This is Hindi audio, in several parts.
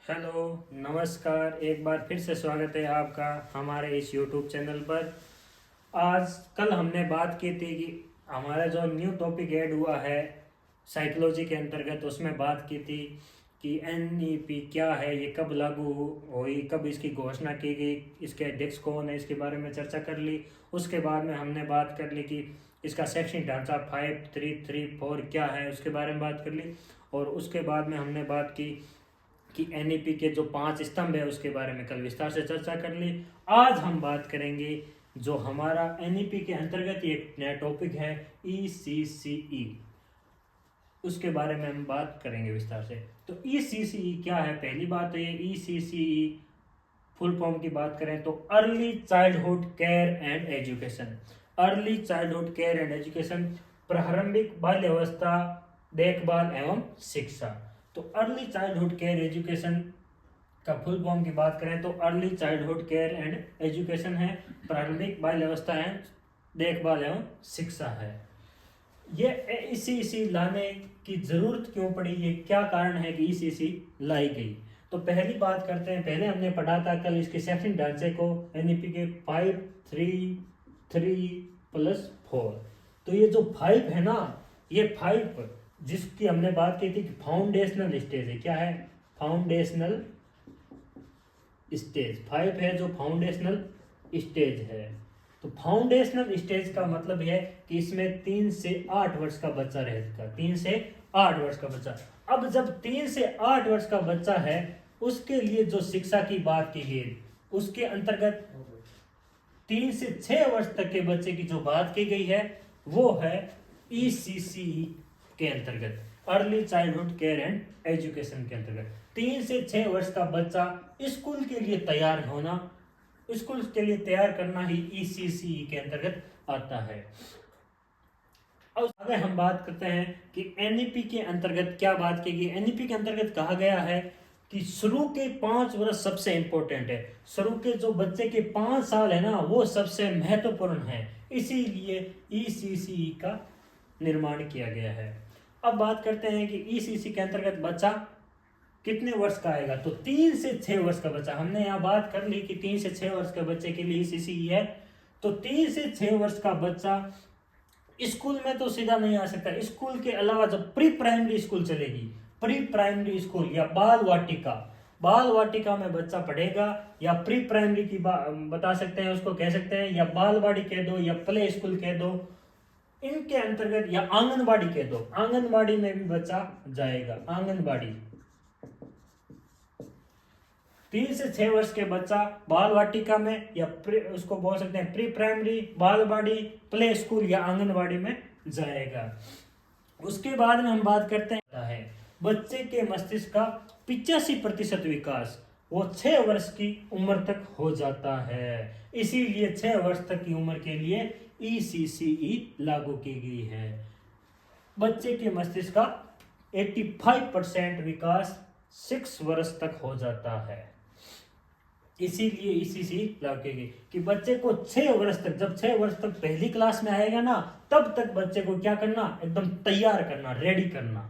हेलो, नमस्कार। एक बार फिर से स्वागत है आपका हमारे इस यूट्यूब चैनल पर। आज कल हमने बात की थी कि हमारा जो न्यू टॉपिक ऐड हुआ है साइकोलॉजी के अंतर्गत, उसमें बात की थी कि एनईपी क्या है, ये कब लागू हुई, कब इसकी घोषणा की गई, इसके अध्यक्ष कौन है, इसके बारे में चर्चा कर ली। उसके बाद में हमने बात कर ली कि इसका शैक्षणिक ढांचा 5334 क्या है, उसके बारे में बात कर ली। और उसके बाद में हमने बात की कि एनईपी के जो 5 स्तंभ है उसके बारे में कल विस्तार से चर्चा कर ली। आज हम बात करेंगे जो हमारा एनईपी के अंतर्गत एक नया टॉपिक है ईसीसीई, उसके बारे में हम बात करेंगे विस्तार से। तो ईसीसीई क्या है? पहली बात तो ये ईसीसीई फुल फॉर्म की बात करें तो early childhood care and education. Early childhood care and education, प्रारंभिक बाल्यावस्था देखभाल एवं शिक्षा। तो अर्ली चाइल्डहुड केयर एजुकेशन का फुल फॉर्म की बात करें तो early childhood care and education है, प्रारंभिक बाल्यावस्था है, देखभाल एवं शिक्षा है। ये ईसीसी लाने की जरूरत क्यों पड़ी, ये क्या कारण है कि ईसीसी लाई गई? तो पहली बात करते हैं, पहले हमने पढ़ा था कल इसके शैक्षणिक ढांचे को, एनईपी के 5, 3, 3+4। तो ये जो 5 है ना, ये 5 जिसकी हमने बात की थी कि फाउंडेशनल स्टेज है। क्या है? फाउंडेशनल स्टेज 5 है जो फाउंडेशनल स्टेज है। तो फाउंडेशनल स्टेज का मतलब है कि इसमें 3 से 8 वर्ष का बच्चा रहेगा। 3 से 8 वर्ष का बच्चा। अब जब 3 से 8 वर्ष का बच्चा है, उसके लिए जो शिक्षा की बात की गई, उसके अंतर्गत 3 से 6 वर्ष तक के बच्चे की जो बात की गई है वो है ईसीसी के अंतर्गत, early childhood care and education के अंतर्गत। 3 से 6 वर्ष का बच्चा स्कूल के लिए तैयार होना, स्कूल के लिए तैयार करना ही ईसीसी के अंतर्गत आता है। अब आगे हम बात करते हैं कि एनईपी के अंतर्गत क्या बात की गई। एनईपी के अंतर्गत कहा गया है कि शुरू के 5 वर्ष सबसे इंपॉर्टेंट है। शुरू के जो बच्चे के 5 साल है ना, वो सबसे महत्वपूर्ण है, इसीलिए ईसीसी का निर्माण किया गया है। अब बात करते हैं कि ईसीसी के अंतर्गत बच्चा कितने वर्ष का आएगा। तो 3 से 6 वर्ष का बच्चा, हमने यहाँ बात कर ली कि 3 से 6 वर्ष के बच्चे के लिए ईसीसी है। तो 3 से 6 वर्ष का बच्चा स्कूल में तो सीधा नहीं आ सकता। स्कूल के अलावा जब प्री प्राइमरी स्कूल चलेगी, प्री प्राइमरी स्कूल या बाल वाटिका, बाल वाटिका में बच्चा पढ़ेगा, या प्री प्राइमरी की बता सकते हैं, उसको कह सकते हैं, या बालवाड़ी कह दो, या प्ले स्कूल कह दो, इनके अंतर्गत, या आंगनबाड़ी कह दो, आंगनबाड़ी में भी बच्चा जाएगा। आंगनबाड़ी 3 से 6 वर्ष के बच्चा बाल वाटिका में, या उसको बोल सकते हैं प्री प्राइमरी, बालवाड़ी, प्ले स्कूल या आंगनबाड़ी में जाएगा। उसके बाद में हम बात करते हैं बच्चे के मस्तिष्क का 85% विकास वो 6 वर्ष की उम्र तक हो जाता है, इसीलिए 6 वर्ष तक की उम्र के लिए ईसीसीई लागू की गई है। बच्चे के मस्तिष्क का 85% विकास 6 वर्ष तक हो जाता है, इसीलिए ईसीसी लागू की गई कि बच्चे को 6 वर्ष तक, जब 6 वर्ष तक पहली क्लास में आएगा ना, तब तक बच्चे को क्या करना, एकदम तैयार करना, रेडी करना।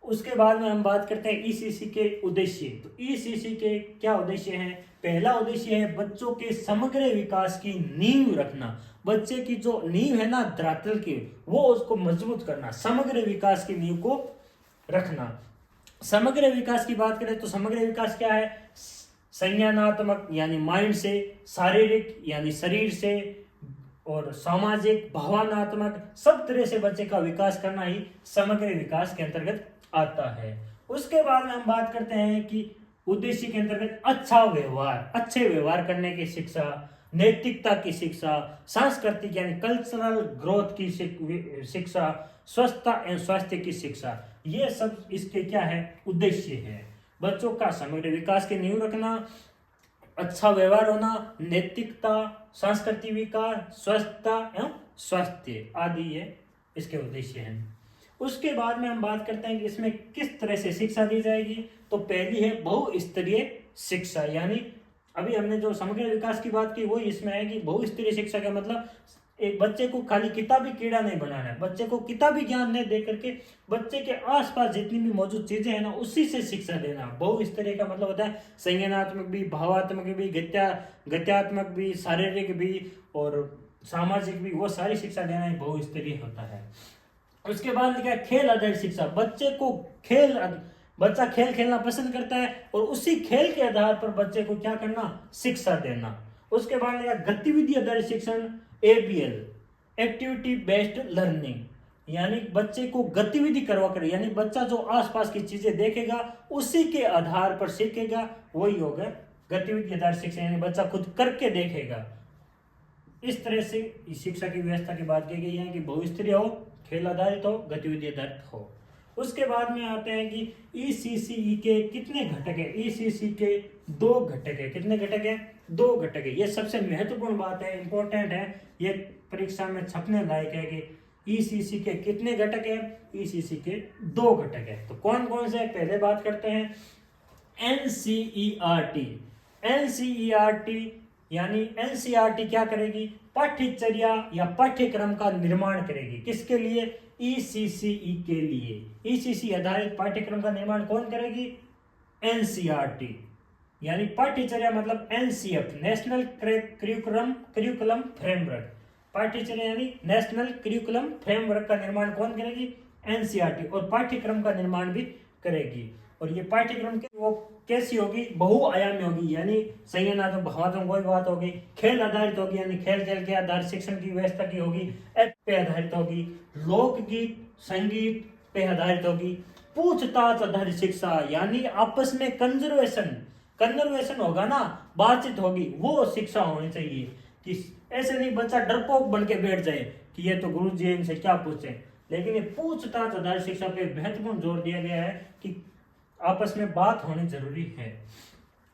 उसके बाद में हम बात करते हैं ईसीसी के उद्देश्य। तो ईसीसी के क्या उद्देश्य हैं? पहला उद्देश्य है बच्चों के समग्र विकास की नींव रखना। बच्चे की जो नींव है ना, धरातल की, वो उसको मजबूत करना, समग्र विकास की नींव को रखना। समग्र विकास की बात करें तो समग्र विकास क्या है? संज्ञानात्मक यानी माइंड से, शारीरिक यानी शरीर से, और सामाजिक, भावनात्मक, सब तरह से बच्चे का विकास करना ही समग्र विकास के अंतर्गत आता है। उसके बाद में हम बात करते हैं कि उद्देश्य के अंतर्गत अच्छा व्यवहार, अच्छे व्यवहार करने की शिक्षा, नैतिकता की शिक्षा, सांस्कृतिक यानी कल्चरल ग्रोथ की शिक्षा, स्वच्छता एवं स्वास्थ्य की शिक्षा, ये सब इसके क्या है? उद्देश्य है। बच्चों का समग्र विकास की नींव रखना, अच्छा व्यवहार होना, नैतिकता, सांस्कृतिक विकास, स्वच्छता एवं स्वास्थ्य आदि ये इसके उद्देश्य हैं। उसके बाद में हम बात करते हैं कि इसमें किस तरह से शिक्षा दी जाएगी। तो पहली है बहुस्तरीय शिक्षा, यानी अभी हमने जो समग्र विकास की बात की वो इसमें है कि बहुस्तरीय शिक्षा का मतलब एक बच्चे को खाली किताबी कीड़ा नहीं बनाना है, बच्चे को किताबी ज्ञान नहीं दे करके बच्चे के आसपास जितनी भी मौजूद चीजें हैं ना उसी से शिक्षा देना। बहुस्तरीय का मतलब होता है संज्ञानात्मक भी, भावात्मक भी, गत्यात्मक भी, शारीरिक भी और सामाजिक भी, वो सारी शिक्षा देना ही बहुस्तरीय होता है। उसके बाद लिखा है खेल आधारित शिक्षा। बच्चा खेल खेलना पसंद करता है और उसी खेल के आधार पर बच्चे को क्या करना, शिक्षा देना। उसके बाद लिखा गतिविधि आधारित शिक्षण, ABL, एक्टिविटी बेस्ड लर्निंग, यानी बच्चे को गतिविधि करवा कर, यानी बच्चा जो आसपास की चीजें देखेगा उसी के आधार पर सीखेगा, वही होगा गतिविधि आधारित शिक्षा, यानी बच्चा खुद करके देखेगा। इस तरह से शिक्षा की व्यवस्था की बात की गई है कि बहुस्तरीय हो, खेल आधारित हो, गतिविधि आधारित हो। उसके बाद में आते हैं कि ECCE के कितने घटक है। ECC के 2 घटक है। कितने घटक है, 2 घटक है। ये सबसे महत्वपूर्ण बात है, इंपॉर्टेंट है, ये परीक्षा में छपने लायक है कि ECC के कितने घटक है। ECC के 2 घटक है। तो कौन कौन से, पहले बात करते हैं NCERT। NCERT यानी NCERT क्या करेगी, पाठ्यचर्या या पाठ्यक्रम का निर्माण करेगी। किसके लिए, ECCE के लिए। ECC आधारित पाठ्यक्रम का निर्माण कौन करेगी, NCERT। यानी पाठ्यचर्या मतलब NCF, नेशनल करिकुलम फ्रेमवर्क। पाठ्यचर्या यानी नेशनल करिकुलम फ्रेमवर्क का निर्माण कौन करेगी, NCERT, और पाठ्यक्रम का निर्माण भी करेगी। और ये पाठ्यक्रम के वो कैसी होगी, बहुआयामी होगी, यानी संज्ञानात्मक भावात्मक कोई बात होगी, खेल आधारित होगी, यानी खेल के आधारित शिक्षण की व्यवस्था की होगी, ऐप पे आधारित होगी, लोकगीत संगीत पे आधारित होगी, पूछताछ आधारित शिक्षा, यानी आपस में कन्वर्सेशन होगा ना, बातचीत होगी, वो शिक्षा होनी चाहिए। कि ऐसे नहीं बच्चा डरपोक बन के बैठ जाए कि ये तो गुरु जी इनसे क्या पूछे, लेकिन ये पूछताछ आधारित शिक्षा पे महत्वपूर्ण जोर दिया गया है कि आपस में बात होनी जरूरी है।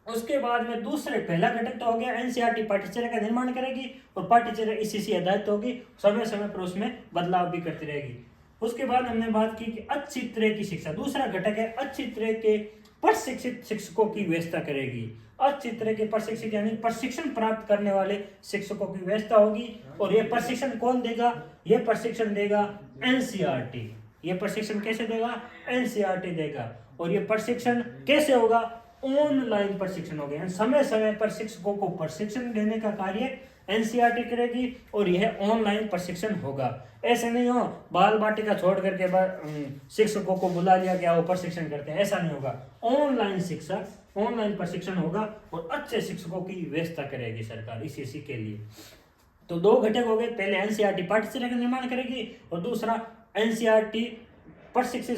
उसके बाद में पहला घटक तो हो गया NCERT पाठ्यचर्या का निर्माण करेगी और पाठ्यचर्या ECC आधारित होगी, समय समय पर उसमें बदलाव भी करती रहेगी। उसके बाद हमने बात की कि अच्छी तरह की शिक्षा, दूसरा घटक है अच्छी तरह के प्रशिक्षित शिक्षकों की व्यवस्था करेगी। अच्छी तरह के प्रशिक्षित यानी प्रशिक्षण प्राप्त करने वाले शिक्षकों की व्यवस्था होगी। और यह प्रशिक्षण कौन देगा, यह प्रशिक्षण देगा NCERT। यह प्रशिक्षण कैसे देगा, NCERT देगा। और ये प्रशिक्षण कैसे होगा, ऑनलाइन प्रशिक्षण होगा, समय समय पर शिक्षकों को प्रशिक्षण देने का कार्य NCERT करेगी और यह ऑनलाइन प्रशिक्षण होगा। ऐसे नहीं हो बाल बाटिका छोड़ करके शिक्षकों को बुला लिया गया वो प्रशिक्षण करते हैं, ऐसा नहीं होगा। ऑनलाइन प्रशिक्षण होगा और अच्छे शिक्षकों की व्यवस्था करेगी सरकार ECC के लिए। तो 2 घटक हो गए, पहले NCERT पाठ्यचर्या का निर्माण करेगी और दूसरा NCERT प्रशिक्षण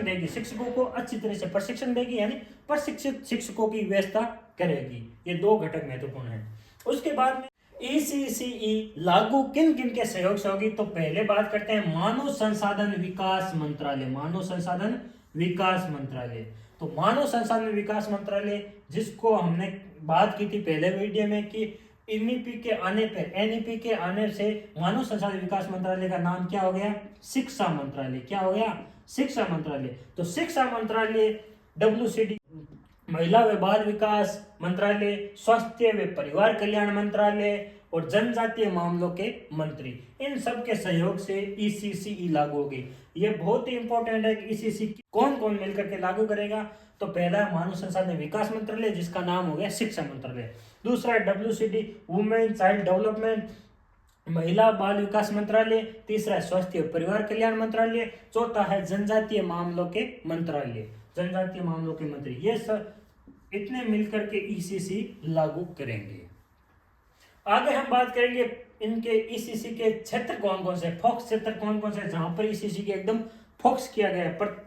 देगी, शिक्षकों को अच्छी तरह से प्रशिक्षण देगी, यानी प्रशिक्षित शिक्षकों की व्यवस्था करेगी। ये 2 घटक महत्वपूर्ण हैं। उसके बाद में ECCE लागू किन किन के सहयोग से होगी। तो पहले बात करते हैं मानव संसाधन विकास मंत्रालय। मानव संसाधन विकास मंत्रालय, तो मानव संसाधन विकास मंत्रालय जिसको हमने बात की थी पहले वीडियो में कि NEP के आने से मानव संसाधन विकास मंत्रालय का नाम क्या हो गया, शिक्षा मंत्रालय। क्या हो गया, शिक्षा मंत्रालय। तो शिक्षा मंत्रालय, WCD महिला व बाल विकास मंत्रालय, स्वास्थ्य व परिवार कल्याण मंत्रालय और जनजातीय मामलों के मंत्री, इन सब के सहयोग से ECCE लागू होगी। ये बहुत ही इंपॉर्टेंट है कि ECC कौन कौन मिलकर के लागू करेगा। तो पहला है मानव संसाधन विकास मंत्रालय जिसका नाम हो गया शिक्षा मंत्रालय। दूसरा है WCD वुमेन चाइल्ड डेवलपमेंट महिला बाल विकास मंत्रालय। तीसरा है स्वास्थ्य परिवार कल्याण मंत्रालय। चौथा है जनजातीय मामलों के मंत्रालय, जनजातीय मामलों के मंत्री। ये सब इतने मिलकर के ECC लागू करेंगे। आगे हम बात करेंगे इनके ECC के क्षेत्र कौन कौन से, फोकस क्षेत्र कौन कौन से, जहां पर ECC के एकदम फोकस किया गया है, पर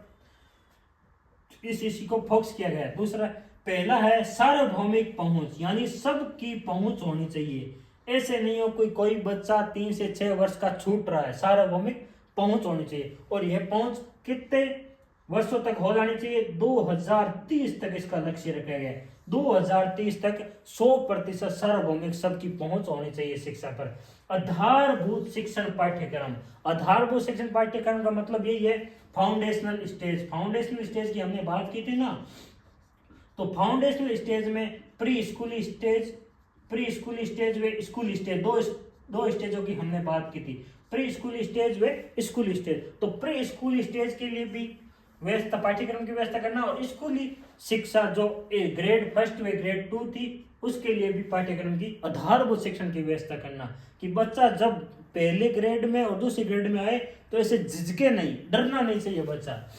ECC को फोकस किया गया है। दूसरा पहला है सार्वभौमिक पहुंच, यानी सबकी पहुंच होनी चाहिए। ऐसे नहीं हो कोई बच्चा 3 से 6 वर्ष का छूट रहा है, सार्वभौमिक पहुंच होनी चाहिए। और यह पहुंच कितने वर्षों तक हो जानी चाहिए, 2030 तक इसका लक्ष्य रखा गया है। 2030 तक 100% सार्वभौमिक सबकी पहुंच होनी चाहिए शिक्षा पर। आधारभूत शिक्षण पाठ्यक्रम, आधारभूत शिक्षण पाठ्यक्रम का मतलब यही है फाउंडेशनल स्टेज। फाउंडेशनल स्टेज की हमने बात की थी ना, तो फाउंडेशनल स्टेज में प्री स्कूली स्टेज, प्री स्कूल स्टेज व स्कूल स्टेज, दो स्टेजों की हमने बात की थी, प्री स्कूल स्टेज व स्कूल स्टेज। तो प्री स्कूल स्टेज के लिए भी व्यवस्था, पाठ्यक्रम की व्यवस्था करना, और स्कूली शिक्षा जो ग्रेड फर्स्ट व ग्रेड 2 थी उसके लिए भी पाठ्यक्रम की आधारभूत शिक्षण की व्यवस्था करना, कि बच्चा जब पहले ग्रेड में और दूसरे ग्रेड में आए तो ऐसे झिझके नहीं, डरना नहीं चाहिए बच्चा,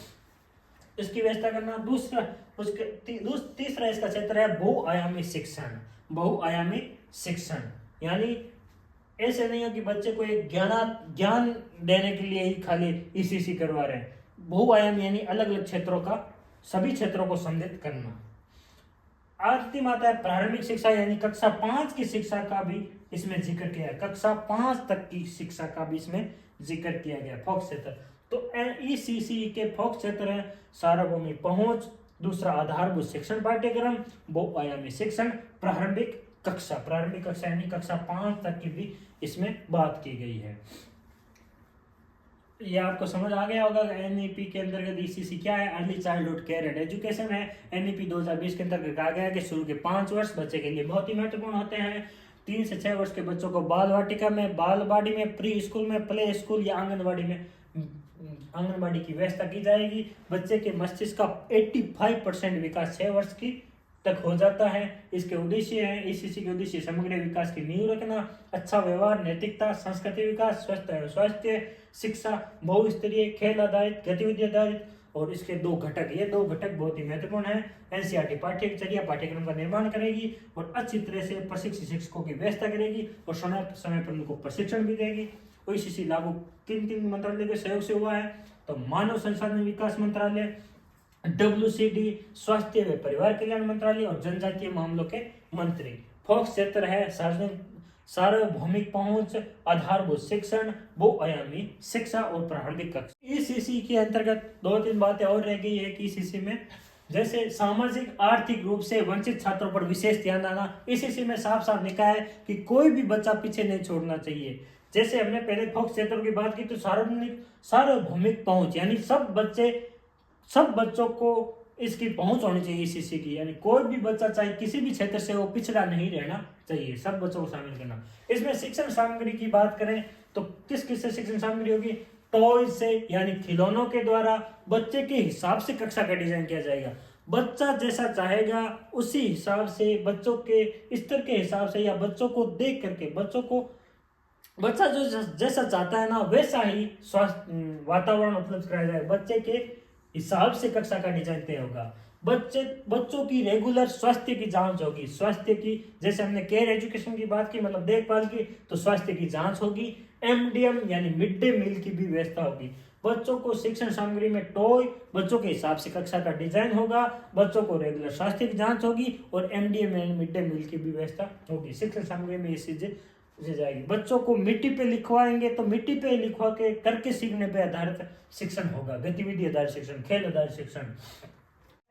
इसकी व्यवस्था करना। दूसरा उसके तीसरा इसका क्षेत्र है बहुआयामी शिक्षण। बहुआयामी शिक्षण यानी ऐसे नहीं हो कि बच्चे को एक ज्ञान देने के लिए ही खाली ईसीसी करवा रहे हैं। बहुआयामी यानी अलग अलग क्षेत्रों का, सभी क्षेत्रों को सम्मिलित करना। अंतिम आता है प्रारंभिक शिक्षा, यानी कक्षा 5 की शिक्षा का भी इसमें जिक्र किया है, कक्षा 5 तक की शिक्षा का भी इसमें जिक्र किया गया। फोकस क्षेत्र तो ईसीसी के फोकस क्षेत्र है सार्वभौमिक पहुंच, दूसरा आधारभूत शिक्षण पाठ्यक्रम, बहुआयामी शिक्षण, प्रारंभिक कक्षा यानी कक्षा 5 तक की भी इसमें बात की गई है। ये आपको समझ आ गया होगा एनईपी के अंतर्गत ईसीसी क्या है। Early childhood care and education है। एनईपी 2020 के अंतर्गत कहा गया है कि शुरू के 5 वर्ष बच्चे के लिए बहुत ही महत्वपूर्ण होते हैं। 3 से 6 वर्ष के बच्चों को बाल वाटिका में, बालवाड़ी में, प्री स्कूल में, प्ले स्कूल या आंगनबाड़ी की व्यवस्था की जाएगी। बच्चे के मस्तिष्क का 85% विकास 6 वर्ष की तक हो जाता है। इसके उद्देश्य है, ईसीसी के उद्देश्य समग्र विकास की नींव रखना, अच्छा व्यवहार, नैतिकता, संस्कृति विकास, स्वास्थ्य शिक्षा, बहुस्तरीय खेल आधारित, गतिविधि आधारित, और इसके 2 घटक, ये 2 घटक बहुत ही महत्वपूर्ण है। एनसीईआरटी पाठ्यचर्या पाठ्यक्रम का निर्माण करेगी और अच्छी तरह से प्रशिक्षित शिक्षकों की व्यवस्था करेगी और समय पर उनको प्रशिक्षण भी देगी। ईसीसी लागू किन मंत्रालय के सहयोग से हुआ है? तो मानव संसाधन विकास मंत्रालय, WCD, स्वास्थ्य व परिवार कल्याण मंत्रालय और जनजातीय मामलों के मंत्री। फोकस क्षेत्र है सार्वभौमिक पहुंच, आधारभूत शिक्षण, बहुआयामी शिक्षा और प्रारंभिक कक्षा। ईसीसी के अंतर्गत 2-3 बातें और रह गई है कि ईसीसी में जैसे सामाजिक आर्थिक रूप से वंचित छात्रों पर विशेष ध्यान देना। ईसीसी में साफ साफ लिखा है कि कोई भी बच्चा पीछे नहीं छोड़ना चाहिए। जैसे हमने पहले फोकस क्षेत्रों की बात की तो सार्वभौमिक पहुंच यानी सब बच्चों को इसकी पहुंच होनी चाहिए ईसीसी की, यानी कोई भी बच्चा चाहे किसी भी क्षेत्र से वो पिछड़ा नहीं रहना चाहिए, सब बच्चों को शामिल करना। इसमें शिक्षण सामग्री की बात करें तो किस से शिक्षण सामग्री होगी? टॉयज से यानी खिलौनों के द्वारा बच्चे के हिसाब से कक्षा का डिजाइन किया जाएगा। बच्चा जैसा चाहेगा उसी हिसाब से, बच्चों के स्तर के हिसाब से या बच्चों को देख करके बच्चा जो जैसा चाहता है ना वैसा ही स्वास्थ्य वातावरण उपलब्ध कराया जाएगा। बच्चे के हिसाब से कक्षा का डिजाइन तय होगा। बच्चों की रेगुलर स्वास्थ्य की जांच होगी। स्वास्थ्य की, जैसे हमने केयर एजुकेशन की बात की, मतलब देखभाल की, तो स्वास्थ्य की जांच होगी। MDM यानी मिड डे मील की भी व्यवस्था होगी। बच्चों को शिक्षण सामग्री में टॉय, बच्चों के हिसाब से कक्षा का डिजाइन होगा। बच्चों को रेगुलर स्वास्थ्य की जांच होगी और MDM यानी मिड डे मील की भी व्यवस्था होगी। शिक्षण सामग्री में ये चीजें जाएगी। बच्चों को मिट्टी पे लिखवाएंगे तो मिट्टी पे लिखवा के करके सीखने पे आधारित शिक्षण होगा। गतिविधि आधारित शिक्षण, खेल आधारित शिक्षण।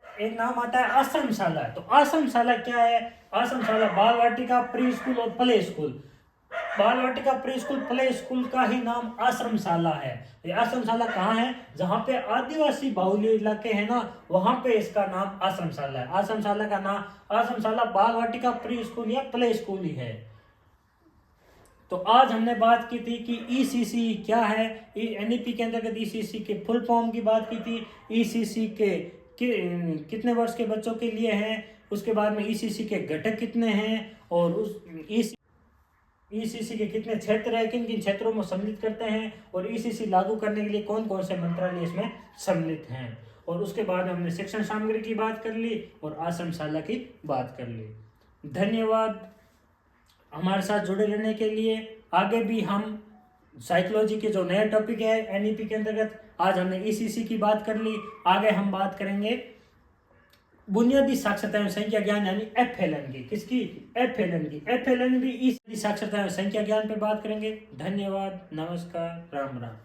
एक नाम आता है आश्रमशाला। तो आश्रमशाला क्या है? आश्रमशाला बाल वाटिका, प्री स्कूल और प्ले स्कूल। बाल वाटिका, प्री स्कूल, प्ले स्कूल का ही नाम आश्रमशाला है। ये आश्रमशाला कहाँ है? जहाँ पे आदिवासी बाहुल्य इलाके हैं ना, वहां पे इसका नाम आश्रमशाला है। आश्रमशाला का नाम आश्रमशाला बाल वाटिका, प्री स्कूल या प्ले स्कूल ही है। तो आज हमने बात की थी कि ईसीसी क्या है। एनईपी के अंतर्गत ईसीसी के फुल फॉर्म की बात की थी। ईसीसी के कितने वर्ष के बच्चों के लिए है, उसके बाद में ईसीसी के घटक कितने हैं और उस ईसीसी के कितने क्षेत्र है, किन किन क्षेत्रों में सम्मिलित करते हैं, और ईसीसी लागू करने के लिए कौन कौन से मंत्रालय इसमें सम्मिलित हैं। और उसके बाद हमने शिक्षण सामग्री की बात कर ली और आश्रमशाला की बात कर ली। धन्यवाद हमारे साथ जुड़े रहने के लिए। आगे भी हम साइकोलॉजी के जो नया टॉपिक है एनईपी के अंतर्गत, आज हमने ईसीसी की बात कर ली, आगे हम बात करेंगे बुनियादी साक्षरता एवं संख्या ज्ञान यानी FLN की। किसकी? FLN भी इस साक्षरता एवं संख्या ज्ञान पे बात करेंगे। धन्यवाद, नमस्कार, राम राम।